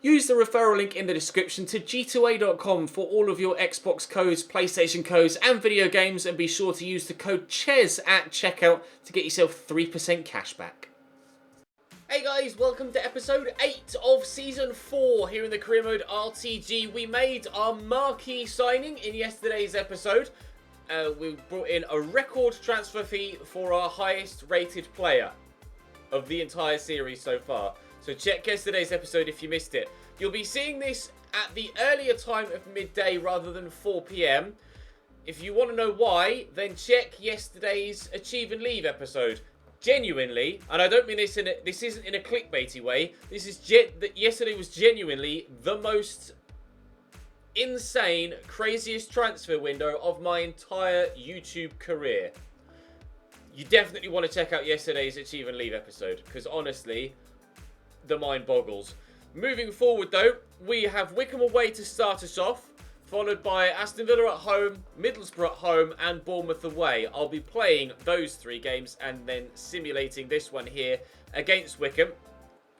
Use the referral link in the description to g2a.com for all of your Xbox codes, PlayStation codes and video games, and be sure to use the code CHES at checkout to get yourself 3% cash back. Hey guys, welcome to episode 8 of season 4 here in the career mode RTG. We made our marquee signing in yesterday's episode. We brought in a record transfer fee for our highest rated player of the entire series so far. So check yesterday's episode if you missed it. You'll be seeing this at the earlier time of midday rather than 4 PM. If you want to know why, then check yesterday's Achieve and Leave episode. Genuinely, and I don't mean this this isn't in a clickbaity way. This is yesterday was genuinely the most insane, craziest transfer window of my entire YouTube career. You definitely want to check out yesterday's Achieve and Leave episode because honestly, the mind boggles. Moving forward though, we have Wycombe away to start us off, followed by Aston Villa at home, Middlesbrough at home and Bournemouth away. I'll be playing those 3 games and then simulating this one here against Wycombe.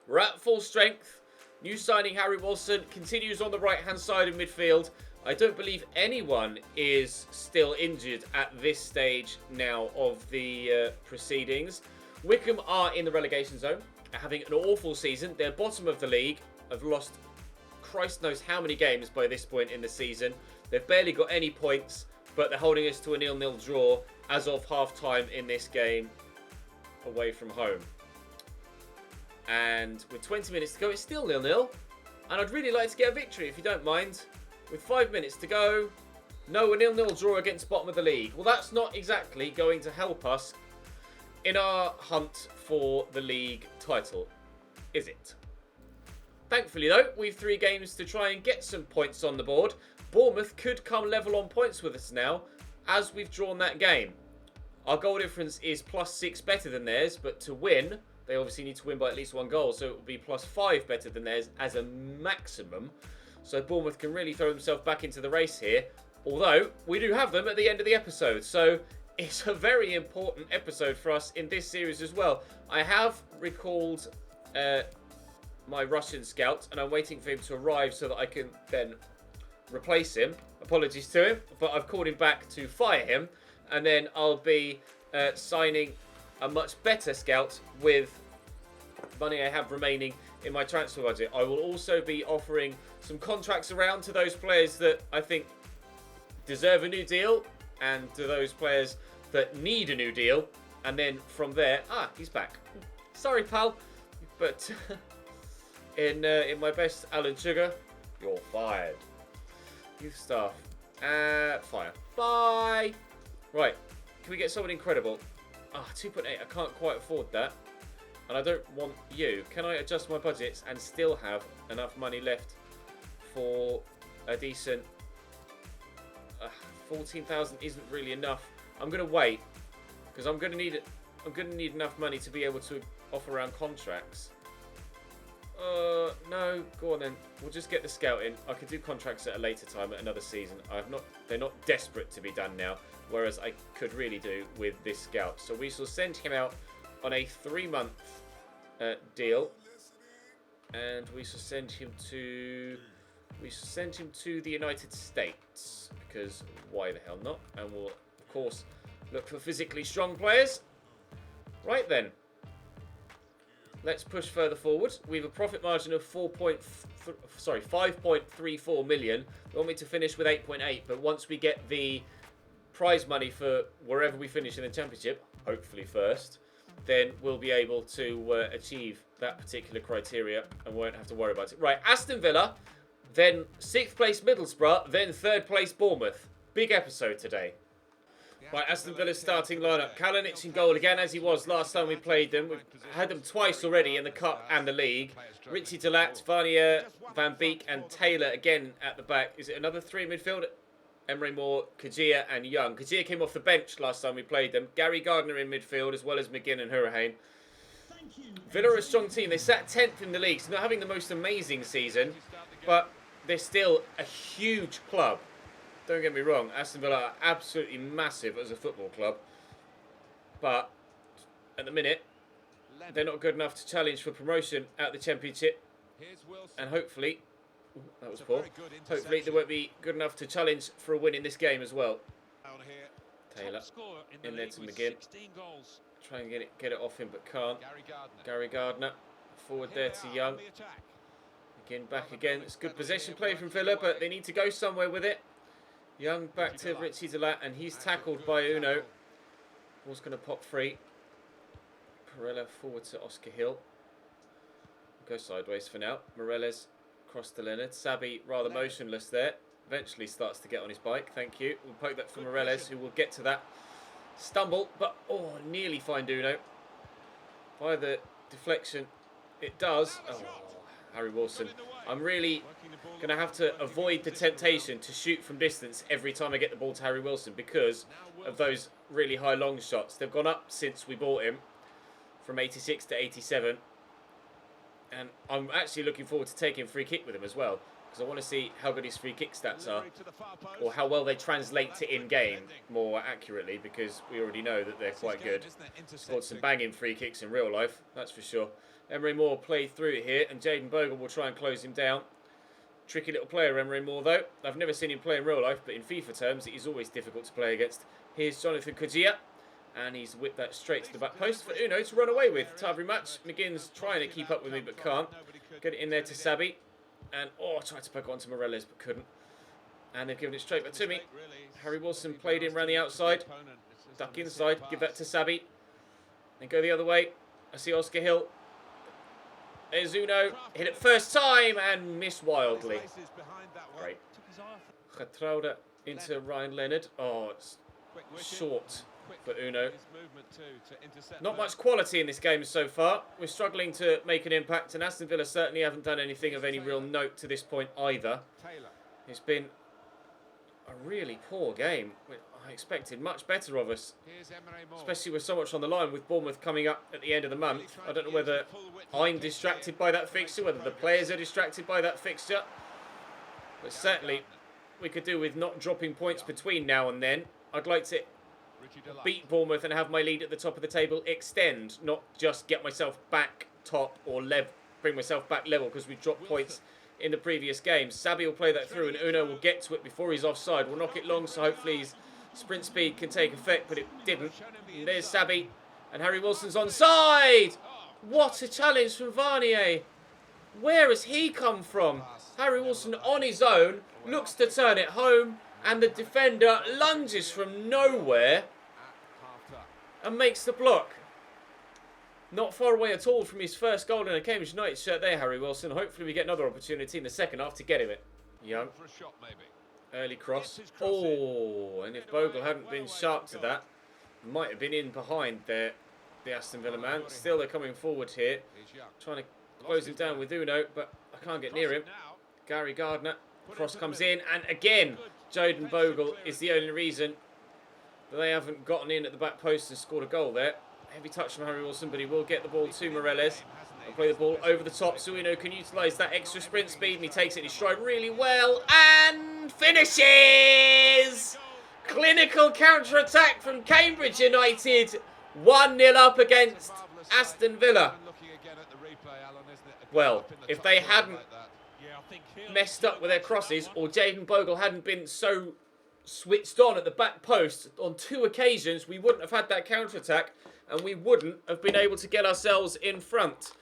We're at full strength. New signing Harry Wilson continues on the right hand side of midfield. I don't believe anyone is still injured at this stage now of the proceedings. Wycombe are in the relegation zone, having an awful season. They're bottom of the league. Have lost Christ knows how many games by this point in the season. They've barely got any points, but they're holding us to a 0-0 draw as of half-time in this game away from home. And with 20 minutes to go, it's still 0-0. And I'd really like to get a victory, if you don't mind. With 5 minutes to go, no, a 0-0 draw against bottom of the league. Well, that's not exactly going to help us in our hunt for the league title, is it? Thankfully, though, we've 3 games to try and get some points on the board. Bournemouth could come level on points with us now, as we've drawn that game. Our goal difference is +6 better than theirs, but to win, they obviously need to win by at least 1 goal, so it will be +5 better than theirs as a maximum. So Bournemouth can really throw themselves back into the race here, although we do have them at the end of the episode, so it's a very important episode for us in this series as well. I have recalled my Russian scout, and I'm waiting for him to arrive so that I can then replace him. Apologies to him, but I've called him back to fire him, and then I'll be signing a much better scout with money I have remaining in my transfer budget. I will also be offering some contracts around to those players that I think deserve a new deal and to those players that need a new deal. And then from there, he's back. Sorry, pal, but in my best Alan Sugar, you're fired. Youth staff, fire. Bye. Right, can we get someone incredible? 2.8. I can't quite afford that, and I don't want you. Can I adjust my budgets and still have enough money left for a decent? 14,000 isn't really enough. I'm gonna wait because I'm gonna need enough money to be able to offer around contracts. No, go on then. We'll just get the scout in. I can do contracts at a later time at another season. They're not desperate to be done now, whereas I could really do with this scout. So we shall send him out on a 3-month deal, and we shall send him to the United States because why the hell not? And we'll of course look for physically strong players. Right then. Let's push further forward. We have a profit margin of 5.34 million. We want me to finish with 8.8, but once we get the prize money for wherever we finish in the championship, hopefully first, then we'll be able to achieve that particular criteria and won't have to worry about it. Right, Aston Villa, then 6th place Middlesbrough, then 3rd place Bournemouth. Big episode today. Right, Aston Villa's starting lineup. Kalinic in goal again, as he was last time we played them. We've had them twice already in the Cup and the League. Richie Delat, Varnier, Van Beek and Taylor again at the back. Is it another 3 in midfield? Emery Moore, Kajia and Young. Kajia came off the bench last time we played them. Gary Gardner in midfield, as well as McGinn and Hurricane. Villa are a strong team. They sat 10th in the league, so not having the most amazing season, but they're still a huge club. Don't get me wrong, Aston Villa are absolutely massive as a football club, but at the minute, they're not good enough to challenge for promotion at the Championship, And hopefully, ooh, that was poor. Hopefully they won't be good enough to challenge for a win in this game as well. Taylor in there to McGinn. Try and get it off him, but can't. Gary Gardner forward there to Young. McGinn back again. It's good possession play from Villa, but they need to go somewhere with it. Young back to Richie Delat, and he's tackled by Uno. Ball's going to pop free. Perella forward to Oscar Hill. Go sideways for now. Morales across to Leonard. Sabi rather motionless there. Eventually starts to get on his bike. Thank you. We'll poke that for Morales, who will get to that. Stumble, but oh, nearly find Uno. By the deflection, it does. Oh, Harry Wilson. I'm really going to have to avoid the temptation to shoot from distance every time I get the ball to Harry Wilson because of those really high long shots. They've gone up since we bought him from 86 to 87. And I'm actually looking forward to taking a free kick with him as well, because I want to see how good his free kick stats are, or how well they translate to in-game more accurately, because we already know that they're quite good. Scored some banging free kicks in real life, that's for sure. Emery Moore played through it here, and Jayden Bogle will try and close him down. Tricky little player, Emery Moore, though. I've never seen him play in real life, but in FIFA terms, he's always difficult to play against. Here's Jonathan Kujia. And he's whipped that straight to the back post for Uno to run away with. Every match. McGinn's trying to keep up with me but can't. Get it in there to Sabi. And, oh, tried to poke onto Morales but couldn't. And they've given it straight back to me. Harry Wilson played in around the outside. Duck inside. Give that to Sabi. And go the other way. I see Oscar Hill. There's Uno. Hit it first time and missed wildly. Great. Getrauda into Ryan Leonard. Oh, it's short for Uno. Not much quality in this game so far. We're struggling to make an impact, and Aston Villa certainly haven't done anything of any real note to this point either. It's been a really poor game. I expected much better of us, especially with so much on the line, with Bournemouth coming up at the end of the month. I don't know whether I'm distracted by that fixture, whether the players are distracted by that fixture, but certainly we could do with not dropping points between now and then. I'd like to beat Bournemouth and have my lead at the top of the table extend, not just get myself back top or bring myself back level because we dropped points in the previous games. Sabi will play that through and Uno will get to it before he's offside. We'll knock it long, so hopefully his sprint speed can take effect, but it didn't. And there's Sabi, and Harry Wilson's onside. What a challenge from Varnier. Where has he come from? Harry Wilson on his own, looks to turn it home, and the defender lunges from nowhere and makes the block. Not far away at all from his first goal in a Cambridge United shirt there, Harry Wilson. Hopefully we get another opportunity in the second half to get him it. Young. Early cross. Oh, and if Bogle hadn't been sharp to that, might have been in behind there, the Aston Villa man. Still they're coming forward here. Trying to close him down with Uno, but I can't get near him. Gary Gardner. Cross comes in, and again, Jayden Bogle is the only reason that they haven't gotten in at the back post and scored a goal there. Heavy touch from Harry Wilson, but he will get the ball to Morales. He'll play the ball over the top, so Uno can utilise that extra sprint speed, and he takes it in his stride really well, and finishes! Clinical counter-attack from Cambridge United. 1-0 up against Aston Villa. Well, if they hadn't messed up with their crosses, or Jayden Bogle hadn't been so switched on at the back post on 2 occasions, we wouldn't have had that counter-attack and we wouldn't have been able to get ourselves in front.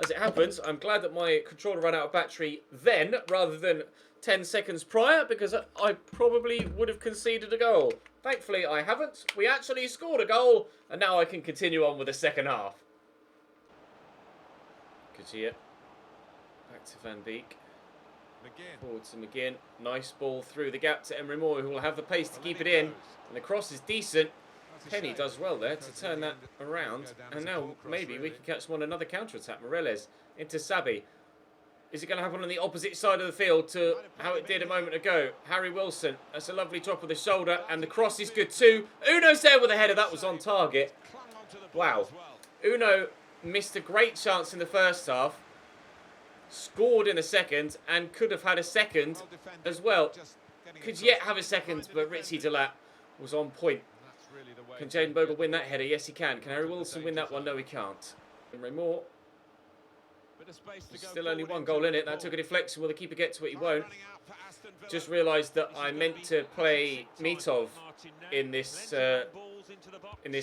As it happens, I'm glad that my controller ran out of battery then rather than 10 seconds prior, because I probably would have conceded a goal. Thankfully I haven't. We actually scored a goal, and now I can continue on with the second half. Kujia back to Van Beek. Forward to McGinn. Nice ball through the gap to Emery Moore, who will have the pace to keep it in. And the cross is decent. Penny does well there to turn that around. And now maybe we can catch one another counter-attack. Morales into Sabi. Is it going to happen on the opposite side of the field to how it did a moment ago? Harry Wilson. That's a lovely drop of the shoulder. And the cross is good too. Uno's there with a header. That was on target. Wow. Uno missed a great chance in the first half. Scored in the second and could have had a second as well. Could yet have a second, but Richie Delat was on point. Can Jayden Bogle win that header? Yes, he can. Can Harry Wilson win that one? No, he can't. Emery Moore. Still only one goal in it. That took a deflection. Will the keeper get to it? He won't. Just realised that I meant to play Mitov in this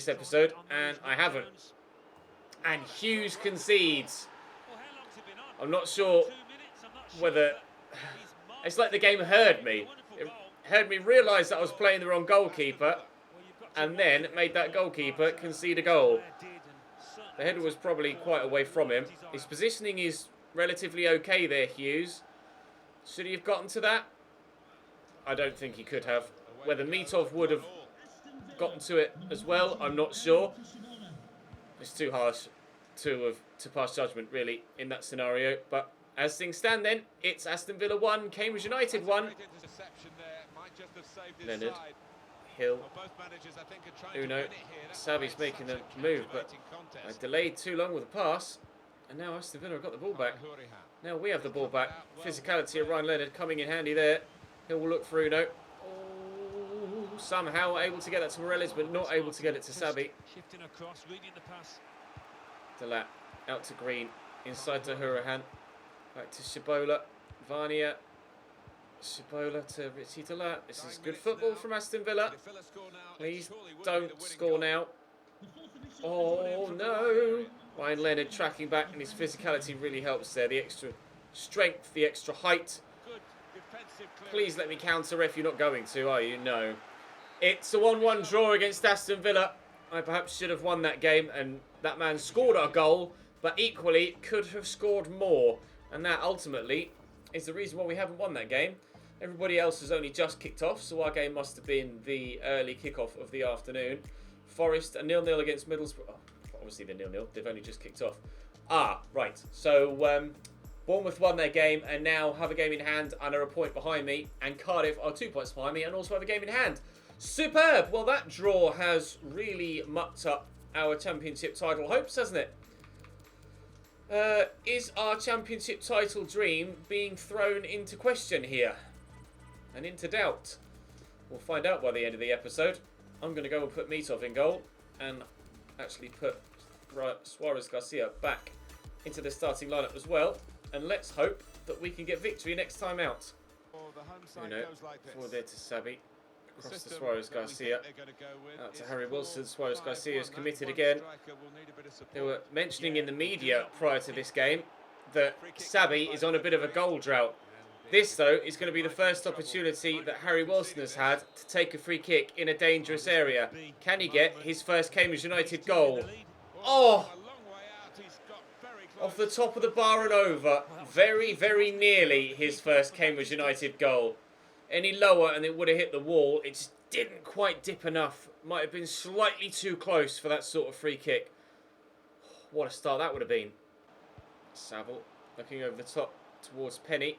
episode, and I haven't. And Hughes concedes. I'm not sure whether... It's like the game heard me. It heard me realise that I was playing the wrong goalkeeper, and then it made that goalkeeper concede a goal. The header was probably quite away from him. His positioning is relatively okay there, Hughes. Should he have gotten to that? I don't think he could have. Whether Mitov would have gotten to it as well, I'm not sure. It's too harsh to pass judgment, really, in that scenario. But as things stand then, it's Aston Villa 1, Cambridge United 1. Leonard, Hill, Uno, Savi's making the move, but I delayed too long with the pass. And now Aston Villa have got the ball back. Now we have the ball back. Physicality of Ryan Leonard coming in handy there. Hill will look for Uno. Oh, somehow able to get that to Morales, but not able to get it to Savi. Delat out to Green. Inside to Hurahan. Back to Shibola. Varnia. Shibola to Richie Delat. This is good football from Aston Villa. Please don't score now. Oh no. Ryan Leonard tracking back, and his physicality really helps there. The extra strength, the extra height. Please let me counter, ref. You're not going to, are you? No. It's a 1-1 draw against Aston Villa. I perhaps should have won that game, and that man scored our goal, but equally could have scored more. And that ultimately is the reason why we haven't won that game. Everybody else has only just kicked off, so our game must have been the early kickoff of the afternoon. Forest a 0-0 against Middlesbrough. Oh, obviously they're 0-0. They've only just kicked off. Ah, right. So Bournemouth won their game and now have a game in hand and are a point behind me. And Cardiff are 2 points behind me and also have a game in hand. Superb! Well, that draw has really mucked up our championship title hopes, hasn't it? Is our championship title dream being thrown into question here? And into doubt? We'll find out by the end of the episode. I'm going to go and put Mitov in goal and actually put Suarez Garcia back into the starting lineup as well. And let's hope that we can get victory next time out. Forward there to Sabi. Across to Suarez Garcia. Out to Harry Wilson. Suarez Garcia is committed again. They were mentioning in the media prior to this game that Sabi is on a bit of a goal drought. This, though, is going to be the first opportunity that Harry Wilson has had to take a free kick in a dangerous area. Can he get his first Cambridge United goal? Oh! Off the top of the bar and over. Very, very nearly his first Cambridge United goal. Any lower and it would have hit the wall. It just didn't quite dip enough. Might have been slightly too close for that sort of free kick. What a start that would have been. Saville looking over the top towards Penny.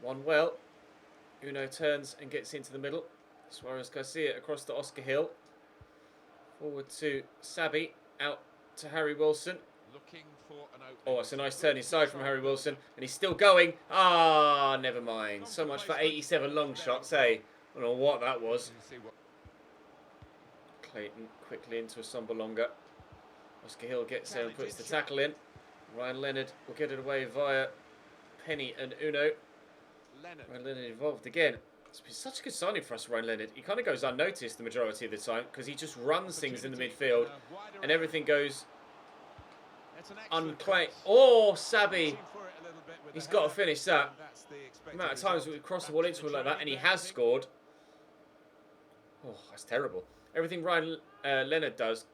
One well. Uno turns and gets into the middle. Suarez Garcia across to Oscar Hill. Forward to Sabi. Out to Harry Wilson. Oh, it's a nice turn inside from Harry Wilson. And he's still going. Ah, never mind. So much for 87 long shots, eh? I don't know what that was. Clayton quickly into a Sombolonga. Oscar Hill gets there and puts the tackle in. Ryan Leonard will get it away via Penny and Uno. Ryan Leonard involved again. It's been such a good signing for us, Ryan Leonard. He kind of goes unnoticed the majority of the time because he just runs things in the midfield and everything goes unclaimed. Oh, Sabi. He's got to finish that. The amount of times we cross the ball into him like that and he has scored. Oh, that's terrible. Everything Ryan Leonard does,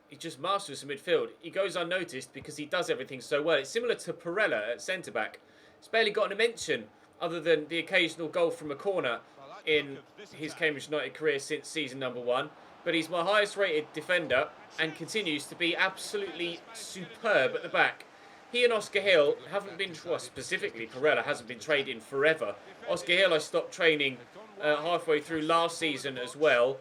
he just masters the midfield. He goes unnoticed because he does everything so well. It's similar to Perella at centre-back. He's barely gotten a mention other than the occasional goal from a corner in his Cambridge United career since season number 1. But he's my highest rated defender and continues to be absolutely superb at the back. He and Oscar Hill haven't been, well, specifically Perella hasn't been trained in forever. Oscar Hill I stopped training halfway through last season as well.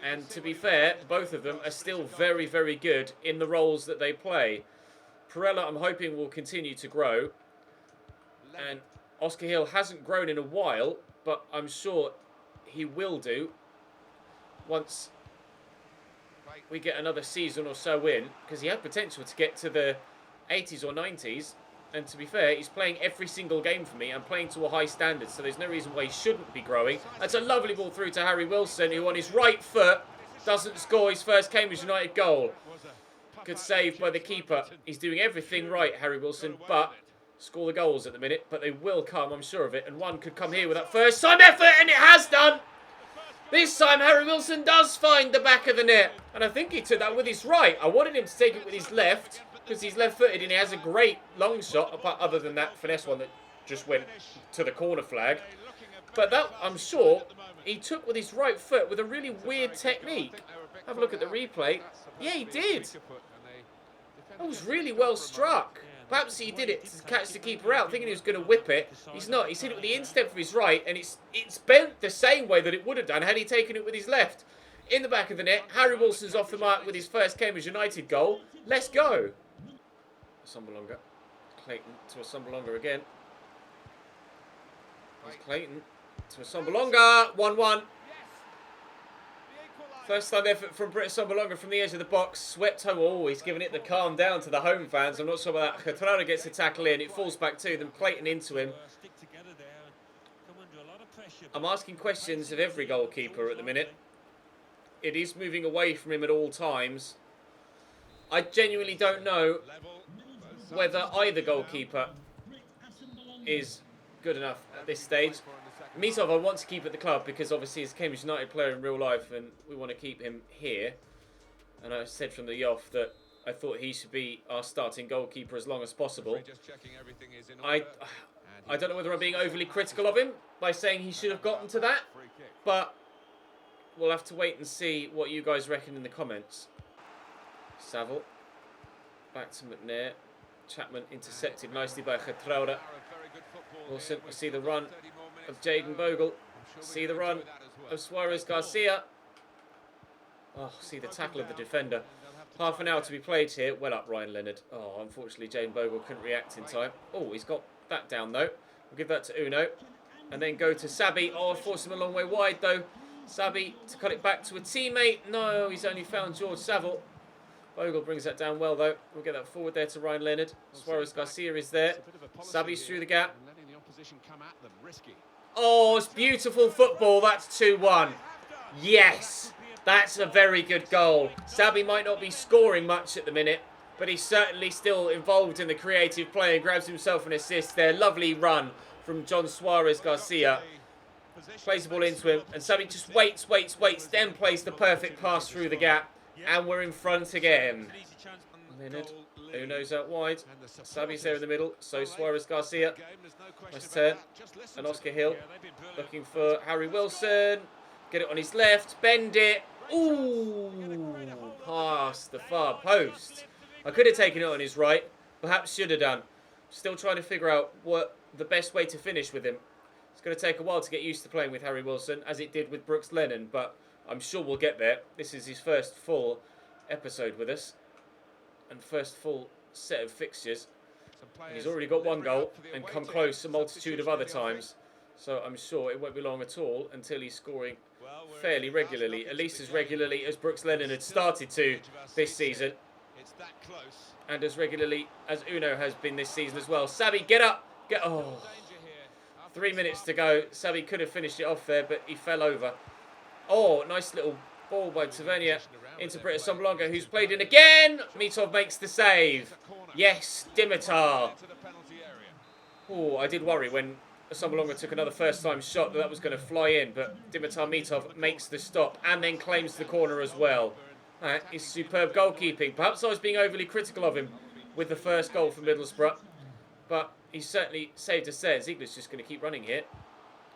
And to be fair, both of them are still very, very good in the roles that they play. Perella, I'm hoping, will continue to grow. And Oscar Hill hasn't grown in a while, but I'm sure he will do once we get another season or so in, because he had potential to get to the 80s or 90s. And to be fair, he's playing every single game for me and playing to a high standard, so there's no reason why he shouldn't be growing. That's a lovely ball through to Harry Wilson, who on his right foot doesn't score his first Cambridge United goal. Good save by the keeper. He's doing everything right, Harry Wilson, but score the goals at the minute. But they will come, I'm sure of it. And one could come here with that first time effort, and it has done. This time, Harry Wilson does find the back of the net. And I think he took that with his right. I wanted him to take it with his left, because he's left-footed and he has a great long shot, apart other than that finesse one that just went to the corner flag. But that, I'm sure, he took with his right foot with a really weird technique. Have a look at the replay. Yeah, he did. That was really well struck. Perhaps he did it to catch the keeper out, thinking he was going to whip it. He's not. He's hit it with the instep of his right, and it's bent the same way that it would have done had he taken it with his left. In the back of the net, Harry Wilson's off the mark with his first Cambridge United goal. Let's go. Sambalonga. Clayton to a Sambalonga again. There's Clayton to a Sambalonga. 1-1. First time effort from Britt Sambalonga from the edge of the box. Swept home. Oh, he's giving it the calm down to the home fans. I'm not sure about that. Catrona gets the tackle in. It falls back to them. Clayton into him. I'm asking questions of every goalkeeper at the minute. It is moving away from him at all times. I genuinely don't know whether either goalkeeper is good enough at this stage. Mitov I want to keep at the club because obviously he's a Cambridge United player in real life and we want to keep him here. And I said from the off that I thought he should be our starting goalkeeper as long as possible. I don't know whether I'm being overly critical of him by saying he should have gotten to that, but we'll have to wait and see what you guys reckon in the comments. Saville, back to McNair. Chapman intercepted nicely by Getrauda. Wilson, we see the run of Jaden Bogle. See the run of Suarez Garcia. Oh, see the tackle of the defender. Half an hour to be played here. Well up, Ryan Leonard. Oh, unfortunately, Jaden Bogle couldn't react in time. Oh, he's got that down, though. We'll give that to Uno. And then go to Sabi. Oh, force him a long way wide, though. Sabi to cut it back to a teammate. No, he's only found George Saville. Bogle brings that down well, though. We'll get that forward there to Ryan Leonard. Suarez Garcia is there. Sabi's through the gap. Oh, it's beautiful football. That's 2-1. Yes, that's a very good goal. Sabi might not be scoring much at the minute, but he's certainly still involved in the creative play and grabs himself an assist there. Lovely run from John Suarez Garcia. Plays the ball into him, and Sabi just waits, then plays the perfect pass through the gap. And we're in front again. Leonard, Uno's out wide. Sabi's there in the middle. So Suarez Garcia. Nice turn. And Oscar Hill looking for Harry Wilson. Get it on his left. Bend it. Ooh. Past the far post. I could have taken it on his right. Perhaps should have done. Still trying to figure out what the best way to finish with him. It's going to take a while to get used to playing with Harry Wilson, as it did with Brooks Lennon, but I'm sure we'll get there. This is his first full episode with us and first full set of fixtures. And he's already got one goal and come close a multitude of other times. So I'm sure it won't be long at all until he's scoring fairly regularly, at least as regularly as Brooks Lennon had started to this season. And as regularly as Uno has been this season as well. Sabi, get up! Oh, 3 minutes to go. Sabi could have finished it off there, but he fell over. Oh, nice little ball by Tavernier into Britta Sambalonga, who's played in again. Mitov makes the save. Yes, Dimitar. Oh, I did worry when Sambalonga took another first-time shot that was going to fly in, but Dimitar Mitov makes the stop and then claims the corner as well. That is superb goalkeeping. Perhaps I was being overly critical of him with the first goal for Middlesbrough, but he's certainly saved us there. Ziegler's just going to keep running here.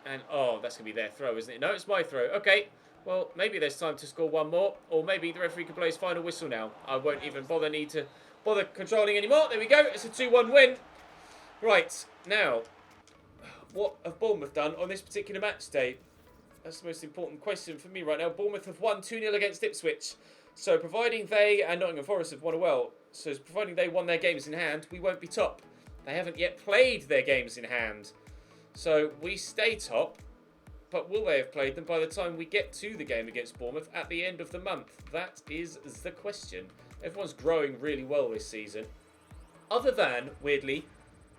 And, oh, that's going to be their throw, isn't it? No, it's my throw. Okay, well, maybe there's time to score one more. Or maybe the referee can play his final whistle now. I won't even need to bother controlling anymore. There we go. It's a 2-1 win. Right, now, what have Bournemouth done on this particular match day? That's the most important question for me right now. Bournemouth have won 2-0 against Ipswich. So, providing they and Nottingham Forest have won well, so providing they won their games in hand, we won't be top. They haven't yet played their games in hand. So we stay top, but will they have played them by the time we get to the game against Bournemouth at the end of the month? That is the question. Everyone's growing really well this season. Other than, weirdly,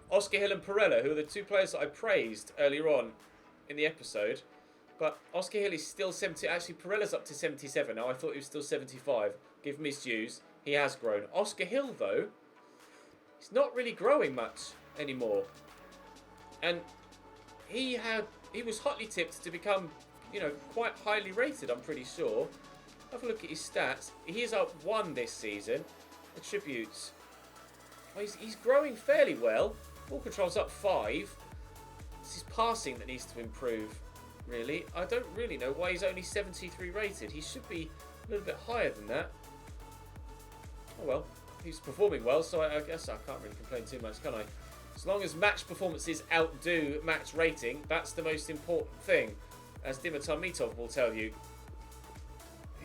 Oscar Hill and Perella, who are the two players that I praised earlier on in the episode. But Oscar Hill is still 70. Actually, Perella's up to 77 now. I thought he was still 75. Give him his dues. He has grown. Oscar Hill, though, he's not really growing much anymore. And he was hotly tipped to become, quite highly rated, I'm pretty sure. Have a look at his stats. He is up 1 this season. Attributes. Well, he's growing fairly well. Ball control's up 5. It's his passing that needs to improve, really. I don't really know why he's only 73 rated. He should be a little bit higher than that. Oh well, he's performing well, so I guess I can't really complain too much, can I? As long as match performances outdo match rating, that's the most important thing. As Dimitar Mitov will tell you,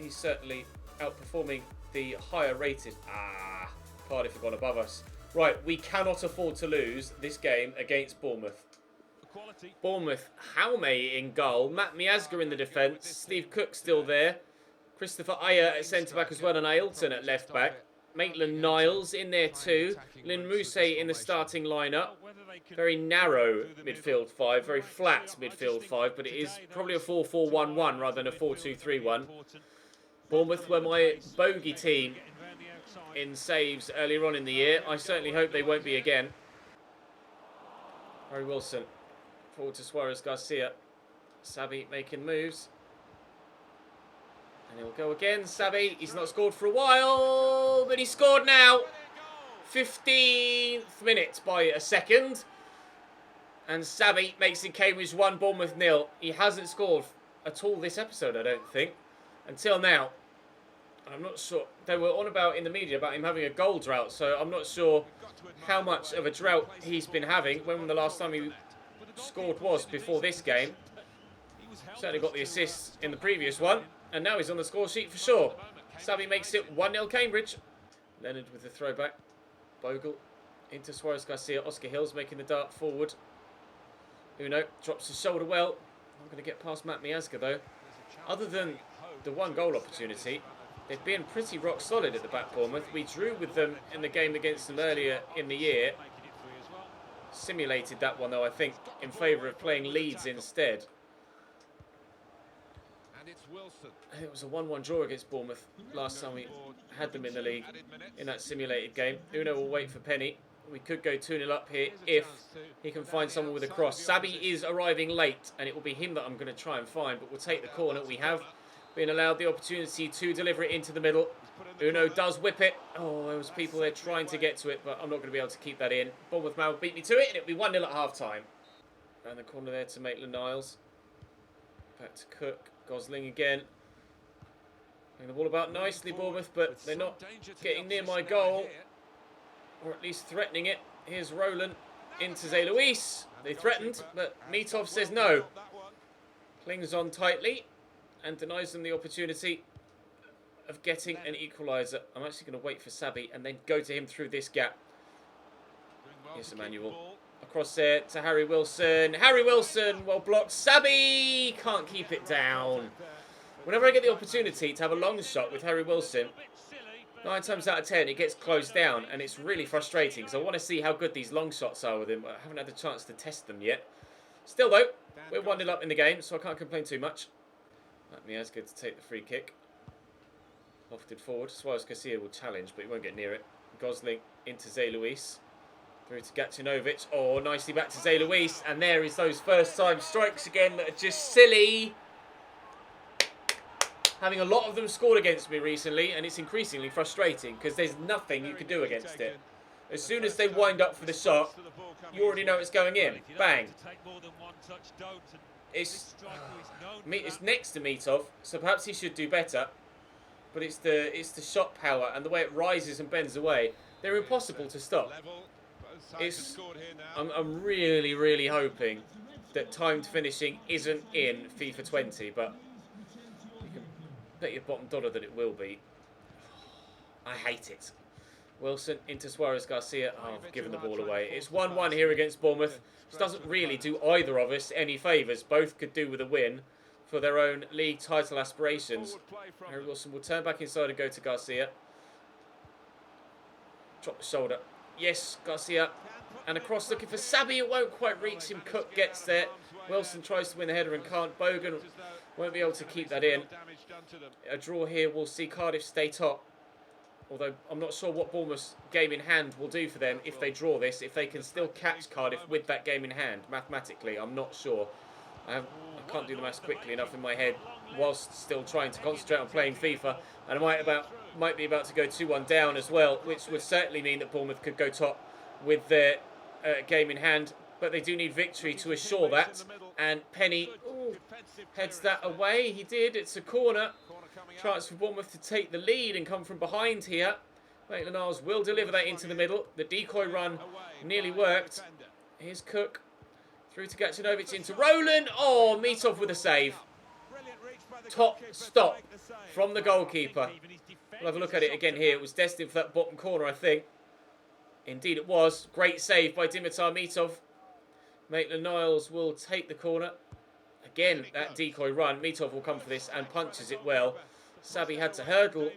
he's certainly outperforming the higher rated. Cardiff have gone above us. Right, we cannot afford to lose this game against Bournemouth. Bournemouth, Jaume in goal, Matt Miazga in the defence, Steve Cook still there, Christopher Ayer at centre-back as well, and Ailton at left-back. Maitland-Niles in there too, Lynn Mousse in the starting lineup. Very narrow midfield 5, very flat midfield 5, but it is probably a 4-4-1-1 rather than a 4-2-3-1. Bournemouth were my bogey team in saves earlier on in the year. I certainly hope they won't be again. Harry Wilson forward to Suarez Garcia. Sabi making moves. And he'll go again. Sabi, he's not scored for a while, but he scored now. 15th minute by a second. And Sabi makes it Cambridge 1, Bournemouth 0. He hasn't scored at all this episode, I don't think, until now. I'm not sure. They were on about in the media about him having a goal drought, so I'm not sure how much of a drought he's been having. When the last time he scored was before this game. Certainly got the assists in the previous one, and now he's on the score sheet for sure. Sabi makes it 1-0 Cambridge. Leonard with the throwback. Bogle into Suarez Garcia. Oscar Hill's making the dart forward. Uno drops his shoulder well. Not going to get past Matt Miazga though. Other than the one goal opportunity, they've been pretty rock solid at the back, Bournemouth. We drew with them in the game against them earlier in the year. Simulated that one though, I think, in favour of playing Leeds instead. I think it was a 1-1 draw against Bournemouth last time we had them in the league in that simulated game. Uno will wait for Penny. We could go 2-0 up here if he can find someone with a cross. Sabi is arriving late, and it will be him that I'm going to try and find, but we'll take the corner. We have been allowed the opportunity to deliver it into the middle. Uno does whip it. Oh, there was people there trying to get to it, but I'm not going to be able to keep that in. Bournemouth man will beat me to it, and it'll be 1-0 at half-time. Around the corner there to Maitland-Niles. Back to Cook. Gosling again. Playing the ball about nicely, Bournemouth, but they're not getting near my goal. Or at least threatening it. Here's Roland into Zé Luis. They threatened, but Mitov says no. Clings on tightly and denies them the opportunity of getting an equaliser. I'm actually going to wait for Sabi and then go to him through this gap. Here's Emmanuel. Across there to Harry Wilson. Harry Wilson, well blocked. Sabi can't keep it down. Whenever I get the opportunity to have a long shot with Harry Wilson, 9 times out of 10 it gets closed down, and it's really frustrating because I want to see how good these long shots are with him. I haven't had the chance to test them yet. Still though, we're 1-0 up in the game, so I can't complain too much. Matt Miazga to take the free kick. Lofted forward. Suarez Garcia will challenge, but he won't get near it. Gosling into Zé Luis. Through to Gacinovic. Oh, nicely back to Zé Luis. And there is those first time strikes again that are just silly. Having a lot of them scored against me recently, and it's increasingly frustrating because there's nothing you can do against it. As soon as they wind up for the shot, you already know it's going in. Bang. It's next to Mitov, so perhaps he should do better. But it's the shot power and the way it rises and bends away. They're impossible to stop. I'm really, really hoping that timed finishing isn't in FIFA 20, but you can bet your bottom dollar that it will be. I hate it. Wilson into Suarez Garcia. Oh, I've given the ball away. It's 1-1 here against Bournemouth, which doesn't really do either of us any favours. Both could do with a win for their own league title aspirations. Harry Wilson will turn back inside and go to Garcia. Drop the shoulder. Yes, Garcia. And across looking for Sabi. It won't quite reach him. Cook gets there. Wilson tries to win the header and can't. Bogan won't be able to keep that in. A draw here will see Cardiff stay top. Although I'm not sure what Bournemouth's game in hand will do for them if they draw this. If they can still catch Cardiff with that game in hand. Mathematically, I'm not sure. I can't do the maths quickly enough in my head whilst still trying to concentrate on playing FIFA. And I might be about to go 2-1 down as well, which would certainly mean that Bournemouth could go top with their game in hand. But they do need victory to assure that. And Penny heads that away. He did. It's a corner. Chance for Bournemouth to take the lead and come from behind here. Maitland-Niles will deliver that into the middle. The decoy run nearly worked. Here's Cook. Through to Gacinovic into Roland. Oh, Mitov with a save. Top stop from the goalkeeper. We'll have a look at it again here. It was destined for that bottom corner, I think. Indeed it was. Great save by Dimitar Mitov. Maitland-Niles will take the corner. Again, that decoy run. Mitov will come for this and punches it well. Sabi had to hurdle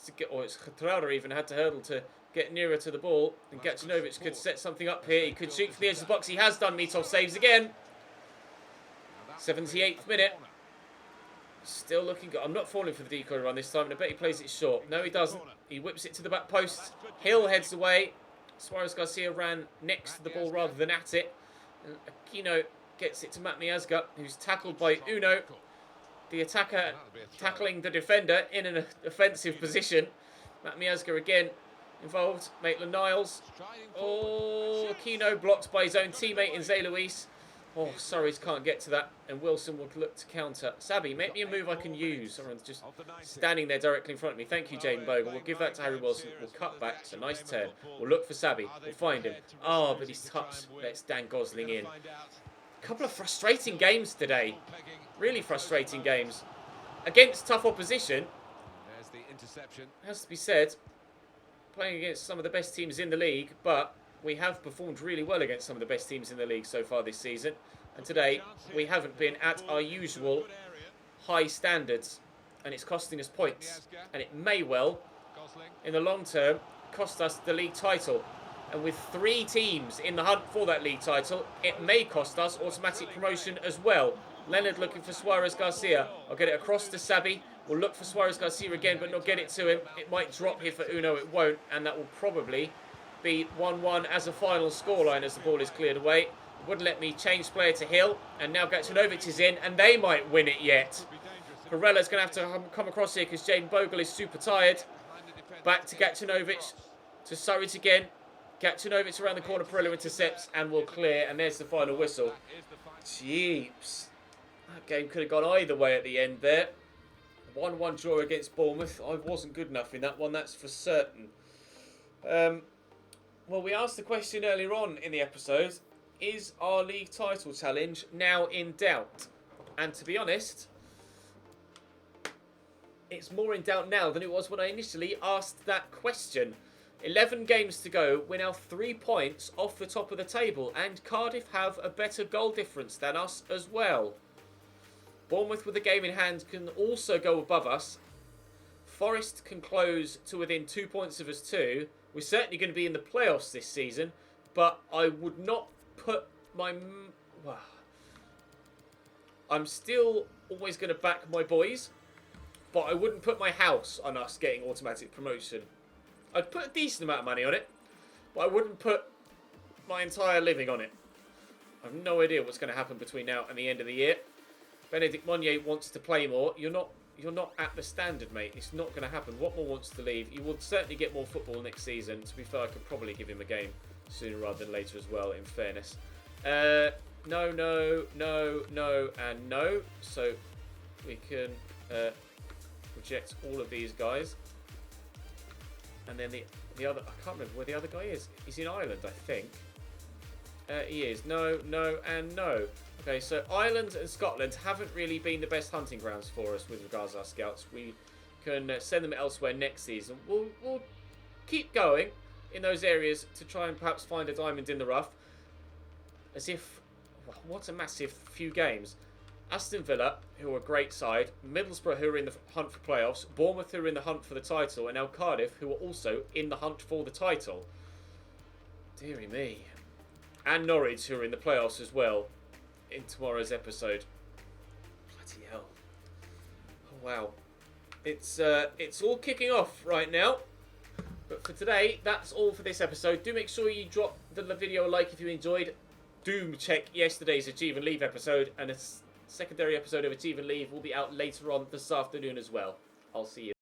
to get, or it's Khatrara even had to hurdle to get nearer to the ball. And Gacinovic could set something up here. He could shoot for the edge of the box. He has done. Mitov saves again. 78th minute. Still looking good. I'm not falling for the decoy run this time, and I bet he plays it short. No, he doesn't. He whips it to the back post. Hill heads away. Suarez Garcia ran next to the ball rather than at it. And Aquino gets it to Matt Miazga, who's tackled by Uno. The attacker tackling the defender in an offensive position. Matt Miazga again involved. Maitland-Niles. Oh, Aquino blocked by his own teammate in Zé Luis. Oh, Surrey's can't get to that. And Wilson would look to counter. Sabi, make me a move I can use. Someone's just standing there directly in front of me. Thank you, Jaden Bogle. We'll give that to Harry Wilson. We'll cut back. It's a nice turn. We'll look for Sabi. We'll find him. Oh, but he's touched. Let's Dan Gosling in. A couple of frustrating games today. Really frustrating games. Against tough opposition. Has to be said. Playing against some of the best teams in the league, but we have performed really well against some of the best teams in the league so far this season. And today, we haven't been at our usual high standards. And it's costing us points. And it may well, in the long term, cost us the league title. And with 3 teams in the hunt for that league title, it may cost us automatic promotion as well. Leonard looking for Suarez Garcia. I'll get it across to Sabi. We'll look for Suarez Garcia again, but not get it to him. It might drop here for Uno. It won't. And that will probably be 1-1 as a final scoreline as the ball is cleared away. Wouldn't let me change player to Hill. And now Gacinovic is in, and they might win it yet. Perella's going to have to come across here because Jaden Bogle is super tired. Back to Gacinovic. To Surridge again. Gacinovic around the corner. Perella intercepts and will clear. And there's the final whistle. Jeeps. That game could have gone either way at the end there. 1-1 draw against Bournemouth. I wasn't good enough in that one, that's for certain. Well, we asked the question earlier on in the episode, is our league title challenge now in doubt? And to be honest, it's more in doubt now than it was when I initially asked that question. 11 games to go, we're now 3 points off the top of the table, and Cardiff have a better goal difference than us as well. Bournemouth with a game in hand can also go above us. Forest can close to within 2 points of us too. We're certainly going to be in the playoffs this season, but I would not put my... Well, I'm still always going to back my boys, but I wouldn't put my house on us getting automatic promotion. I'd put a decent amount of money on it, but I wouldn't put my entire living on it. I have no idea what's going to happen between now and the end of the year. Benedict Monnier wants to play more. You're not at the standard, mate. It's not going to happen. Watmore wants to leave. You will certainly get more football next season. To be fair, I could probably give him a game sooner rather than later as well, in fairness. No, and no. So we can reject all of these guys. And then the other... I can't remember where the other guy is. He's in Ireland, I think. He is. No, and no. Okay, so Ireland and Scotland haven't really been the best hunting grounds for us with regards to our scouts. We can send them elsewhere next season. We'll keep going in those areas to try and perhaps find a diamond in the rough. As if... What a massive few games. Aston Villa, who are a great side. Middlesbrough, who are in the hunt for playoffs. Bournemouth, who are in the hunt for the title. And now Cardiff, who are also in the hunt for the title. Deary me. And Norwich, who are in the playoffs as well, in tomorrow's episode. Bloody hell. Oh, wow. It's all kicking off right now. But for today, that's all for this episode. Do make sure you drop the video a like if you enjoyed. Do check yesterday's Achieve and Leave episode. And a secondary episode of Achieve and Leave will be out later on this afternoon as well. I'll see you.